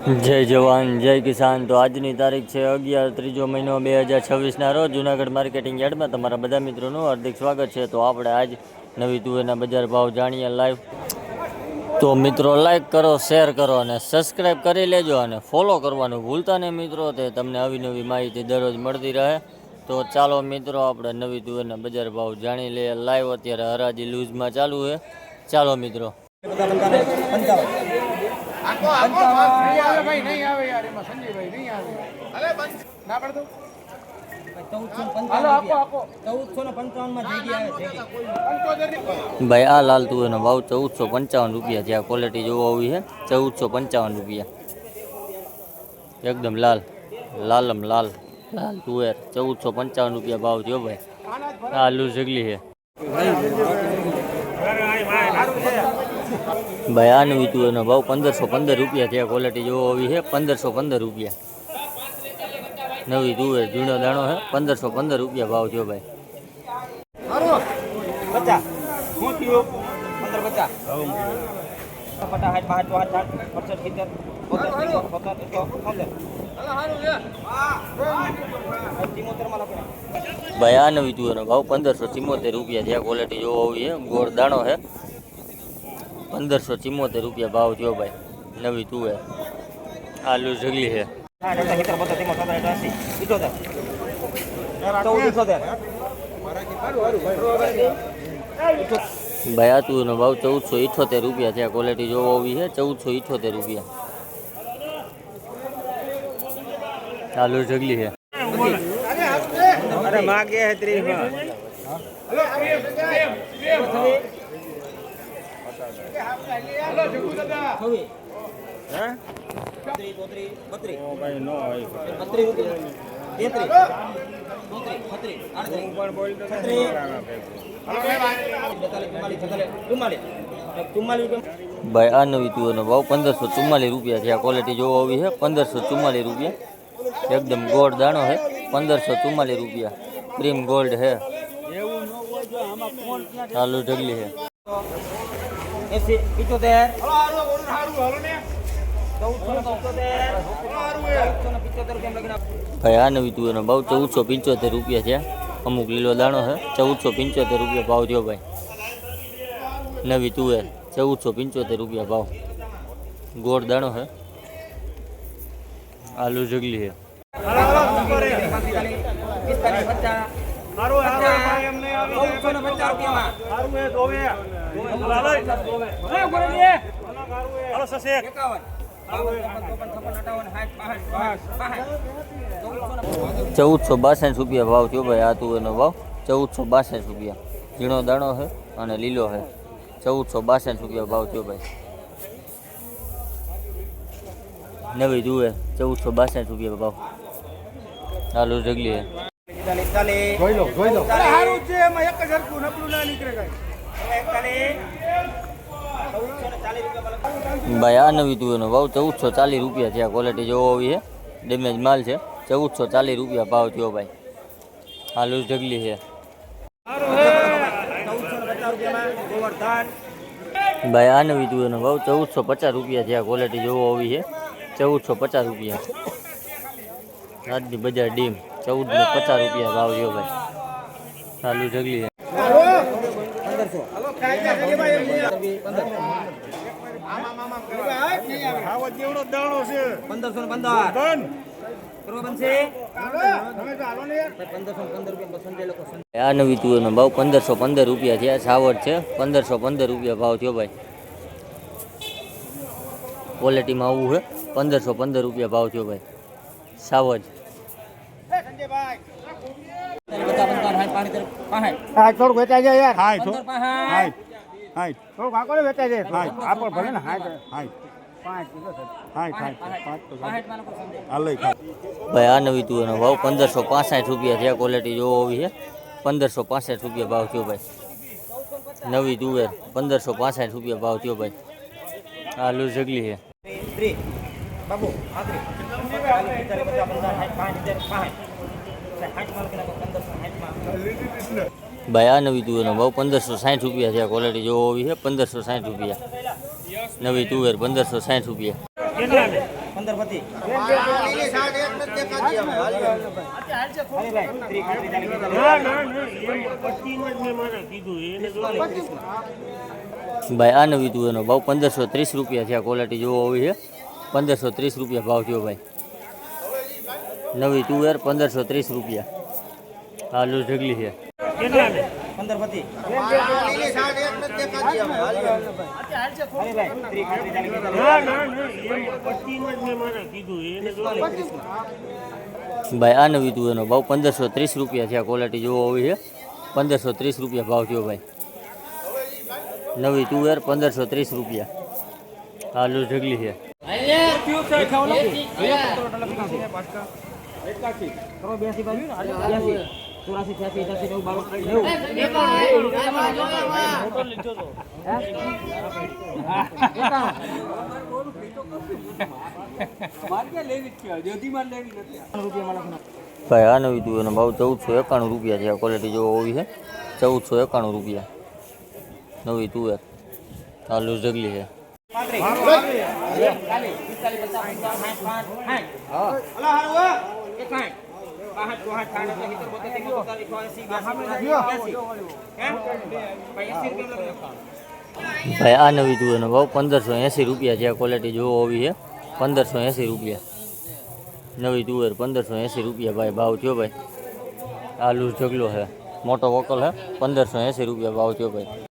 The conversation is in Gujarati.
જય જવાન જય કિસાન। તો આજની તારીખ છે 11 ત્રીજો મહિનો 2026ના રોજ જૂનાગઢ માર્કેટિંગ યાર્ડમાં તમારા બધા મિત્રોનું હાર્દિક સ્વાગત છે। તો આપણે આજ નવી તુવેરના બજાર ભાવ જાણીએ લાઈવ। તો મિત્રો લાઈક કરો, શેર કરો અને સબસ્ક્રાઈબ કરી લેજો અને ફોલો કરવાનું ભૂલતા નહીં મિત્રો, તે તમને આવી નવી માહિતી દરરોજ મળતી રહે। તો ચાલો મિત્રો આપણે નવી તુવેરના બજાર ભાવ જાણી લઈએ લાઈવ। અત્યારે હરાજી લૂઝમાં ચાલુ છે, ચાલો મિત્રો। ભાઈ આ લાલ તુવેરનો ભાવ 1455 રૂપિયા છે। આ ક્વોલિટી જોવા આવી છે 1455 રૂપિયા, એકદમ લાલ લાલમ લાલ લાલ તુવેર 1455 રૂપિયા ભાવ થયો ભાઈ। આ આલુ જગલી છે ભાઈ। આ નવી તુવેરનો ભાવ 1515 રૂપિયા છે। ક્વોલિટી જોવા આવી છે 1515 રૂપિયા નવી તુવેર, ઝીણો દાણો છે 1515 રૂપિયા ભાવ થયો ભાઈ। ભાઈ આ નવી તુવેરનો ભાવ 1574 રૂપિયા છે। ક્વોલિટી જોવા આવી છે, ગોળ દાણો છે 1574 રૂપિયા ભાવ થયો ભાઈ નવી તુવેર। આલુ જગલી છે ભાઈ। આ તુવેરનો ભાવ 1478 રૂપિયા છે। ક્વોલિટી જોવા આવી છે 1478 રૂપિયા, આલુ જગલી છે। ભાઈ આ નવી તુવેરનો ભાવ 1544 રૂપિયા છે। આ ક્વોલિટી જોવા આવી છે 1544 રૂપિયા, એકદમ ગોળ દાણો છે 1544 રૂપિયા, ક્રીમ ગોલ્ડ છે, આલુ ઢગલી છે। ભાઈ આ નવી તુવેરનો ભાવ 1475 રૂપિયા છે। અમુક લીલો દાણો છે 1475 રૂપિયા ભાવ થયો ભાઈ નવી તુવેર 1475 રૂપિયા ભાવ, ગોળ દાણો છે, આલુ જગલી છે। ₹1462 રૂપિયા ભાવ થયો ભાઈ। આ તુવેરનો ભાવ 1462 રૂપિયા, ઝીણો દાણો છે અને લીલો છે 1462 રૂપિયા ભાવ થયો ભાઈ નવી તુવેર 1462 રૂપિયા ભાવ, આલુ જગલી છે। ભાઈ આ નવી તુવેરનો ભાવ 1440 રૂપિયા છે। આ ક્વોલિટી જોવા આવી છે, ડેમેજ માલ છે 1440 રૂપિયા ભાવ થયો ભાઈ, આલુ ઢગલી છે। ભાઈ આ નવી તુવેરનો ભાવ 1450 રૂપિયા છે। આ ક્વોલિટી જોવા આવી છે 1450 રૂપિયા, આજની બજાર ડીમ 1450 રૂપિયા ભાવ થયો ભાઈ, આલુ ઢગલી છે। આ નવી તુવેરનો ભાવ 1515 રૂપિયા છે। સાવડ છે 1515 રૂપિયા ભાવ થયો ભાઈ, ક્વોલિટીમાં આવું છે 1515 રૂપિયા ભાવ થયો ભાઈ સાવજ। ભાઈ આ નવી તુવેરનો ભાવ 1565 રૂપિયા છે। ક્વોલિટી જોવા આવી છે 1565 રૂપિયા ભાવ થયો ભાઈ નવી તુવેર, 1565 રૂપિયા ભાવ થયો ભાઈ, આલુ જગલી છે। ભાઈ આ નવી તુવેરનો ભાવ 1560 રૂપિયા છે। ક્વોલિટી જોવા આવી છે 1560 રૂપિયા, નવી તુવેર 1560 રૂપિયા। 15 પતિ ભાઈ આ નવી તુવેરનો ભાવ 1530 રૂપિયા છે. આ ક્વોલિટી જોવો હોવી છે. 1530 રૂપિયા ભાવ થયો ભાઈ. નવી તુવેર 1530 રૂપિયા. આ લૂઝ ઢગલી છે. 15 પતિ ભાઈ આ નવી તુવેરનો ભાવ 1530 રૂપિયા છે. આ ક્વોલિટી જોવો હોવી છે. 1530 રૂપિયા ભાવ થયો ભાઈ. નવી તુવેર 1530 રૂપિયા. આ લૂઝ ઢગલી છે. ભાઈ આ નવી તુવેરનો ભાવ 1491 રૂપિયા છે. આ ક્વોલિટી જોવો હોવી છે. 1491 રૂપિયા નવી તુવેર. આ લૂઝ ઢગલી છે. ભાઈ આ નવી તુવેરનો ભાવ 1580 રૂપિયા છે. આ ક્વોલિટી જોવો હોવી છે. 1580 રૂપિયા નવી તુવેર 1580 રૂપિયા ભાઈ ભાવ થયો ભાઈ. આ લૂઝ ઢગલો છે. મોટો વકલ છે. 1580 રૂપિયા ભાવ થયો ભાઈ.